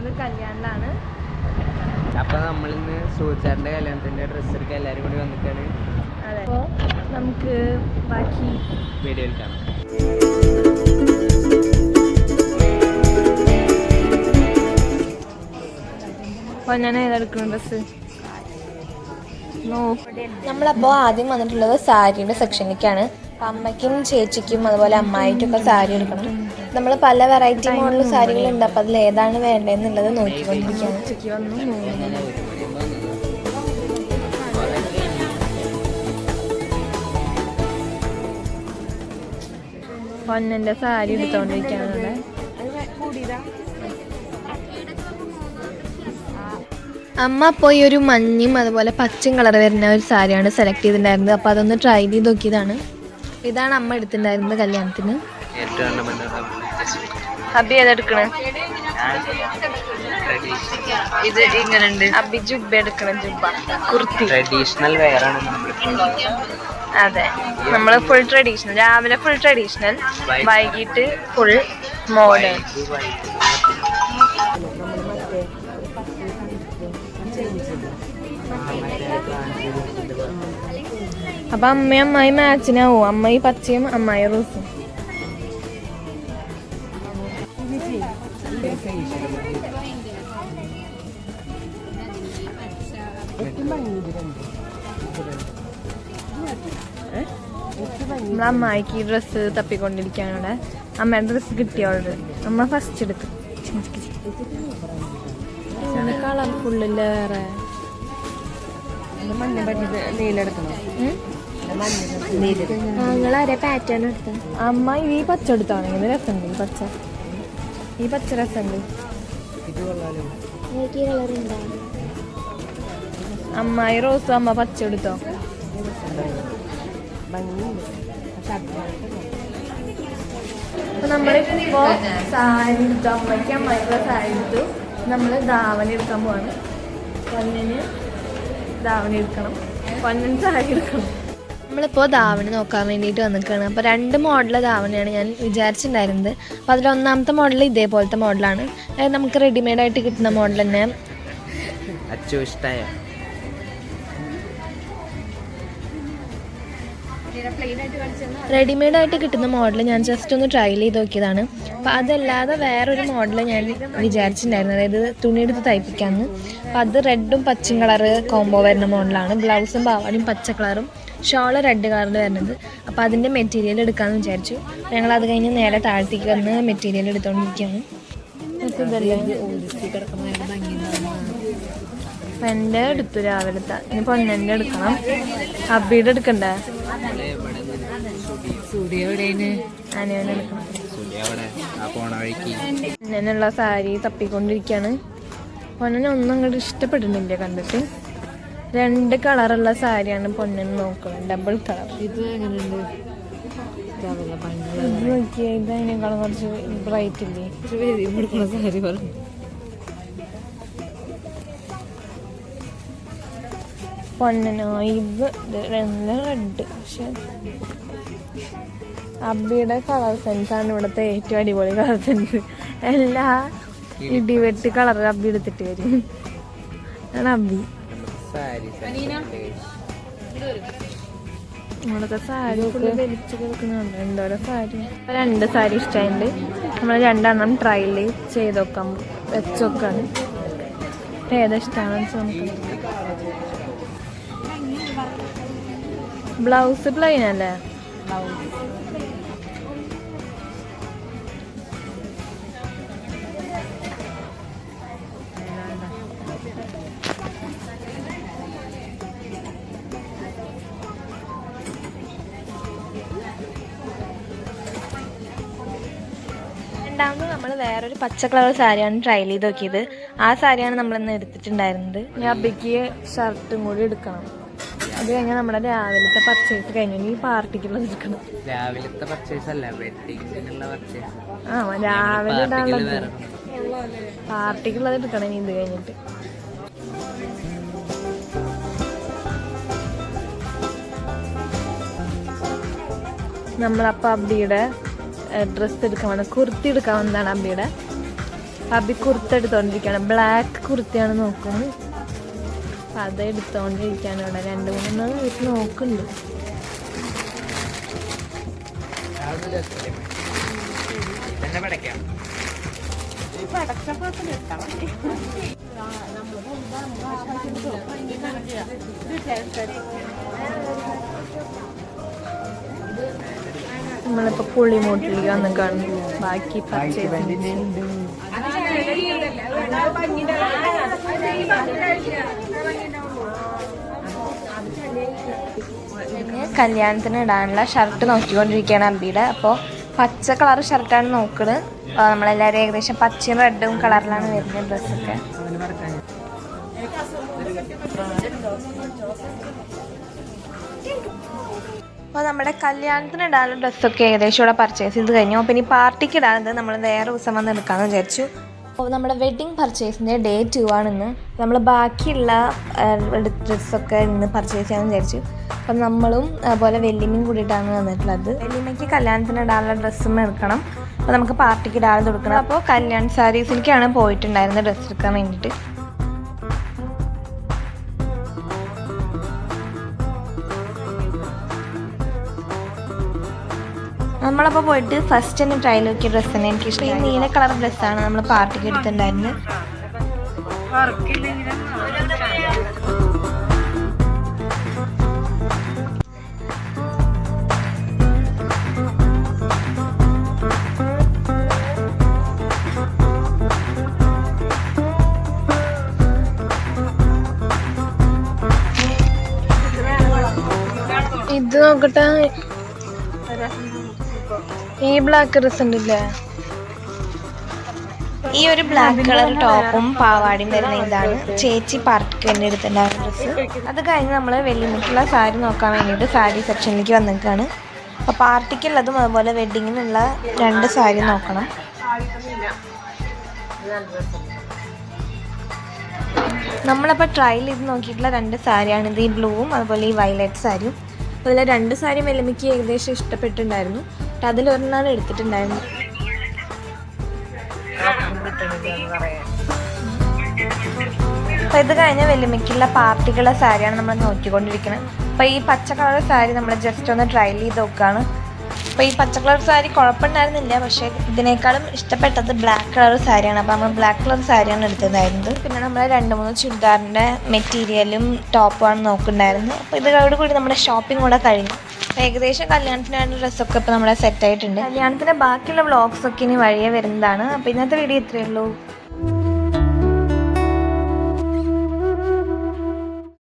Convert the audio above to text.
നിൽക്കുന്നത് കല്യാണിലാണ്. അപ്പോൾ നമ്മളിന്ന് സൂചാറിൻ്റെ കല്യാണത്തിൻ്റെ ഡ്രസ്സ് എടുക്കാൻ എല്ലാവരും കൂടി വന്നിട്ടാണ്. അതെ, അപ്പോൾ നമുക്ക് ബാക്കി വീഡിയോയിൽ കാണാം. അപ്പോൾ ഞാൻ ഏതെടുക്കണം ഡ്രസ്സ്? നമ്മളപ്പോൾ ആദ്യം വന്നിട്ടുള്ളത് സാരിയുടെ സെക്ഷനിലേക്കാണ്. അമ്മയ്ക്കും ചേച്ചിക്കും അതുപോലെ അമ്മായിട്ടൊക്കെ സാരി എടുക്കണം. നമ്മൾ പല വെറൈറ്റി മോഡൽ സാരികളുണ്ട്. അപ്പോൾ അതിൽ ഏതാണ് വേണ്ടതെന്നുള്ളത് നോക്കിക്കൊണ്ടിരിക്കുകയാണ്. ഉച്ചയ്ക്ക് വന്നു. പൊന്നൻ്റെ സാരി എടുത്തോണ്ടിരിക്കുകയാണ്. അമ്മ അപ്പോൾ ഈ ഒരു മഞ്ഞയും അതുപോലെ പച്ചയും കളർ വരുന്ന ഒരു സാരിയാണ് സെലക്ട് ചെയ്തിട്ടുണ്ടായിരുന്നത്. അപ്പോൾ അതൊന്ന് ട്രൈ ചെയ്ത് നോക്കിയതാണ്. ഇതാണ് അമ്മ എടുത്തിട്ടുണ്ടായിരുന്നത് കല്യാണത്തിന്. അബി ഏതെടുക്കണേ? ഇത് ഇങ്ങനെയുണ്ട്. അബി ജുബ്ബ എടുക്കണം. ജുബ്ബ കുർത്തി ട്രഡീഷണൽ വെയറാണ്. അതെ, നമ്മൾ ഫുൾ ട്രഡീഷണൽ. രാവിലെ ഫുൾ ട്രഡീഷണൽ, വൈകിട്ട് ഫുൾ മോഡേൺ. അപ്പൊ അമ്മയും അമ്മായി മാച്ചിനാവും. അമ്മായി പച്ചയും അമ്മായി റോസും. നമ്മളെ അമ്മായിക്ക് ഡ്രസ്സ് തപ്പിക്കൊണ്ടിരിക്കുകയാണ്. ഇവിടെ അമ്മയുടെ ഡ്രസ്സ് കിട്ടിയോളത് അമ്മ ഫസ്റ്റ് എടുക്കും. കളർ ഫുള്ളില് വേറെ പാറ്റേൺ എടുത്ത അമ്മ ഈ പച്ച എടുത്താണെങ്കിൽ രസമുണ്ട്. ഈ പച്ച രസമുണ്ട്. അമ്മായി റോസ്, അമ്മ പച്ച എടുത്തോ? അപ്പൊ നമ്മളിപ്പോ സാരി എടുത്തു. അമ്മയ്ക്ക് അമ്മായിക്കുള്ള സാരി എടുത്തു. നമ്മള് ധാവണി എടുക്കാൻ പോവാണ്. പൊന്നിന് ധാവണി എടുക്കണം, പൊന്നിന് സാരി എടുക്കണം. നമ്മളിപ്പോൾ ധാവണി നോക്കാൻ വേണ്ടിയിട്ട് വന്നിരിക്കുകയാണ്. അപ്പോൾ 2 മോഡൽ ധാവണിയാണ് ഞാൻ വിചാരിച്ചിട്ടുണ്ടായിരുന്നത്. അപ്പോൾ അതിൽ ഒന്നാമത്തെ മോഡൽ ഇതേപോലത്തെ മോഡലാണ്. അതായത് നമുക്ക് റെഡിമെയ്ഡായിട്ട് കിട്ടുന്ന മോഡൽ തന്നെ. റെഡിമെയ്ഡായിട്ട് കിട്ടുന്ന മോഡൽ ഞാൻ ജസ്റ്റ് ഒന്ന് ട്രയൽ ചെയ്ത് നോക്കിയതാണ്. അപ്പോൾ അതല്ലാതെ വേറൊരു മോഡൽ ഞാൻ വിചാരിച്ചിട്ടുണ്ടായിരുന്നു, അതായത് തുണിയെടുത്ത് തയ്പ്പിക്കാമെന്ന്. അപ്പോൾ അത് റെഡും പച്ചയും കളറ് കോംബോ വരുന്ന മോഡലാണ്. ബ്ലൗസും പാവാടിയും പച്ച കളറും ഷോള് റെഡ് കളറിൽ വരുന്നത്. അപ്പോൾ അതിൻ്റെ മെറ്റീരിയൽ എടുക്കാമെന്ന് വിചാരിച്ചു. ഞങ്ങൾ അത് കഴിഞ്ഞ് നേരെ താഴത്തേക്ക് വന്ന് മെറ്റീരിയൽ എടുത്തുകൊണ്ടിരിക്കുകയാണ്. എൻ്റെ എടുത്തു രാവിലത്തെ. ഇനി പൊന്നൻ്റെ എടുക്കണം. അബിയുടെ എടുക്കണ്ടേ? പൊന്നനുള്ള സാരി തപ്പിക്കൊണ്ടിരിക്കുകയാണ്. പൊന്നനെ ഒന്നും അങ്ങോട്ട് ഇഷ്ടപ്പെടുന്നില്ല കണ്ടിട്ട്. 2 കളറുള്ള സാരിയാണ് പൊന്നന് നോക്കുന്നത്. Double colour. ഇത് എങ്ങനെയുണ്ട്? ഇത് നോക്കിയാൽ ഇത് അതിനേക്കാളും കുറച്ച് ബ്രൈറ്റ് ഇല്ലേ സാരി പറഞ്ഞു. പൊന്നനോ ഇത് റെഡ്. പക്ഷെ അബിയുടെ കളർ സെൻസാണ് ഇവിടുത്തെ ഏറ്റവും അടിപൊളി കളർ സെൻസ്. എല്ലാ ഇടിവെട്ട് കളർ അബി എടുത്തിട്ട് വരും. ആണ് അബി. ഇവിടുത്തെ സാരി വലിച്ചു കൊടുക്കുന്നുണ്ട്. എന്തോരം സാരി. 2 സാരി ഇഷ്ടമായിട്ടുണ്ട്. നമ്മൾ 2 ട്രയൽ ചെയ്ത് നോക്കാം, വെച്ച് നോക്കാണ്. ഏതാ ഇഷ്ടമാണെന്ന് നമുക്ക്. ബ്ലൗസ് പ്ലെയിൻ അല്ലേ? രണ്ടാമത് നമ്മൾ വേറൊരു പച്ച കളർ സാരിയാണ് ട്രയൽ ചെയ്ത് നോക്കിയത്. ആ സാരിയാണ് നമ്മളിന്ന് എടുത്തിട്ടുണ്ടായിരുന്നത്. ഞാൻ അബിക്ക് ഷർട്ടും കൂടി എടുക്കണം. അത് കഴിഞ്ഞാൽ നമ്മുടെ രാവിലത്തെ പർച്ചേസ് കഴിഞ്ഞു. ഈ പാർട്ടിക്കുള്ളത് എടുക്കണം. രാവിലത്തെ പർച്ചേസ് അല്ല, വെഡിങ്ങിനുള്ള പർച്ചേസ്. രാവിലെ ഇടാനുള്ളത് പാർട്ടിക്കുള്ളത് എടുക്കണം ഇനി ഇത് കഴിഞ്ഞിട്ട്. നമ്മളപ്പോൾ അബിയുടെ ഡ്രസ്സ് എടുക്കാൻ വന്നത്, കുർത്തി എടുക്കാൻ വന്നതാണ് അബിയുടെ. അബി കുർത്ത എടുത്തോണ്ടിരിക്കുകയാണ്. ബ്ലാക്ക് കുർത്തയാണ് നോക്കുന്നത്. അപ്പം അത് എടുത്തോണ്ടിരിക്കുകയാണ്. ഇവിടെ 2-3 വീട്ടിൽ നോക്കുന്നുണ്ട്. നമ്മളിപ്പോ പുളിമൂട്ടിലേക്ക് വന്ന് കാണുന്നു. ബാക്കി കല്യാണത്തിന് ഇടാനുള്ള ഷർട്ട് നോക്കിക്കൊണ്ടിരിക്കുകയാണ് അബിയുടെ. അപ്പോൾ പച്ച കളർ ഷർട്ടാണ് നോക്കുന്നത്. നമ്മളെല്ലാവരും ഏകദേശം പച്ചയും റെഡും കളറിലാണ് വരുന്നത് ഡ്രസ്സൊക്കെ. അപ്പോൾ നമ്മുടെ കല്യാണത്തിന് ഇടാനുള്ള ഡ്രസ്സൊക്കെ ഏകദേശം ഇവിടെ പർച്ചേസ് ചെയ്ത് കഴിഞ്ഞു. അപ്പോൾ ഇനി പാർട്ടിക്ക് ഇടാനത് നമ്മൾ വേറെ ദിവസം വന്ന് എടുക്കാമെന്ന് വിചാരിച്ചു. അപ്പോൾ നമ്മുടെ വെഡ്ഡിങ് പർച്ചേസിൻ്റെ ഡേ 2 ആണിന്ന്. നമ്മൾ ബാക്കിയുള്ള ഡ്രസ്സൊക്കെ ഇന്ന് പർച്ചേസ് ചെയ്യാമെന്ന് വിചാരിച്ചു. അപ്പം നമ്മളും അതുപോലെ വെല്ലിമ്മയും കൂടിയിട്ടാണ് വന്നിട്ടുള്ളത്. വെല്ലിമ്മയ്ക്ക് കല്യാണത്തിന് ഇടാനുള്ള ഡ്രസ്സും എടുക്കണം. അപ്പോൾ നമുക്ക് പാർട്ടിക്ക് ഇടാതെ കൊടുക്കണം. അപ്പോൾ കല്യാൺ സാരീസിലേക്കാണ് പോയിട്ടുണ്ടായിരുന്നത് ഡ്രസ്സ് എടുക്കാൻ വേണ്ടിയിട്ട്. നമ്മളപ്പോൾ പോയിട്ട് ഫസ്റ്റ് തന്നെ ട്രയൽ നോക്കിയ ഡ്രസ്സ് തന്നെ എനിക്ക് ഇഷ്ടം. ഈ നീല കളർ ഡ്രസ്സാണ് നമ്മൾ പാർട്ടിക്ക് എടുത്തിട്ടുണ്ടായിരുന്നത്. ഇത് നോക്കട്ടെ, ഈ ബ്ലാക്ക് ഡ്രസ് ഉണ്ടല്ലേ, ഈ ഒരു ബ്ലാക്ക് കളർ ടോപ്പും പാവാടിയും വരുന്ന ഇതാണ് ചേച്ചി പാർട്ടിക്ക് വേണ്ടി എടുത്തിട്ടുണ്ടായിരുന്ന ഡ്രസ്സ്. അത് കഴിഞ്ഞ് നമ്മൾ വെല്ലുമിക്കുള്ള സാരി നോക്കാൻ വേണ്ടിയിട്ട് സാരി സെക്ഷനിലേക്ക് വന്നിട്ടാണ്. അപ്പോൾ പാർട്ടിക്കുള്ളതും അതുപോലെ വെഡ്ഡിങ്ങിനുള്ള 2 സാരി നോക്കണം. നമ്മളപ്പോൾ ട്രയൽ ചെയ്ത് നോക്കിയിട്ടുള്ള 2 സാരിയാണ് ഇത്. ഈ ബ്ലൂവും അതുപോലെ ഈ വയലറ്റ് സാരിയും. അതുപോലെ 2 സാരിയും വെല്ലുമിക്ക് ഏകദേശം ഇഷ്ടപ്പെട്ടിട്ടുണ്ടായിരുന്നു. അതിലൊരെണ്ണാണ് എടുത്തിട്ടുണ്ടായിരുന്നു. അപ്പോൾ ഇത് കഴിഞ്ഞ വെല്ലുമിക്കുള്ള പാർട്ടിക്കുള്ള സാരിയാണ് നമ്മൾ നോക്കിക്കൊണ്ടിരിക്കുന്നത്. അപ്പോൾ ഈ പച്ച കളർ സാരി നമ്മൾ ജസ്റ്റ് ഒന്ന് ട്രയൽ ചെയ്ത് നോക്കുകയാണ്. അപ്പോൾ ഈ പച്ച കളർ സാരി കുഴപ്പമുണ്ടായിരുന്നില്ല, പക്ഷേ ഇതിനേക്കാളും ഇഷ്ടപ്പെട്ടത് ബ്ലാക്ക് കളർ സാരിയാണ്. അപ്പോൾ നമ്മൾ ബ്ലാക്ക് കളർ സാരിയാണ് എടുത്തതായിരുന്നത്. പിന്നെ നമ്മൾ 2-3 ചുരിദാറിൻ്റെ മെറ്റീരിയലും ടോപ്പുമാണ് നോക്കുന്നുണ്ടായിരുന്നത്. അപ്പോൾ ഇതോടുകൂടി നമ്മുടെ ഷോപ്പിംഗ് കൂടെ കഴിഞ്ഞു. ഏകദേശം കല്യാണത്തിന് വേണ്ട ഡ്രസ്സൊക്കെ ഇപ്പോൾ നമ്മുടെ സെറ്റായിട്ടുണ്ട്. കല്യാണത്തിൻ്റെ ബാക്കിയുള്ള വ്ളോഗ്സൊക്കെ ഇനി വഴിയെ വരുന്നതാണ്. അപ്പോൾ ഇന്നത്തെ വീഡിയോ ഇത്രയേ ഉള്ളൂ.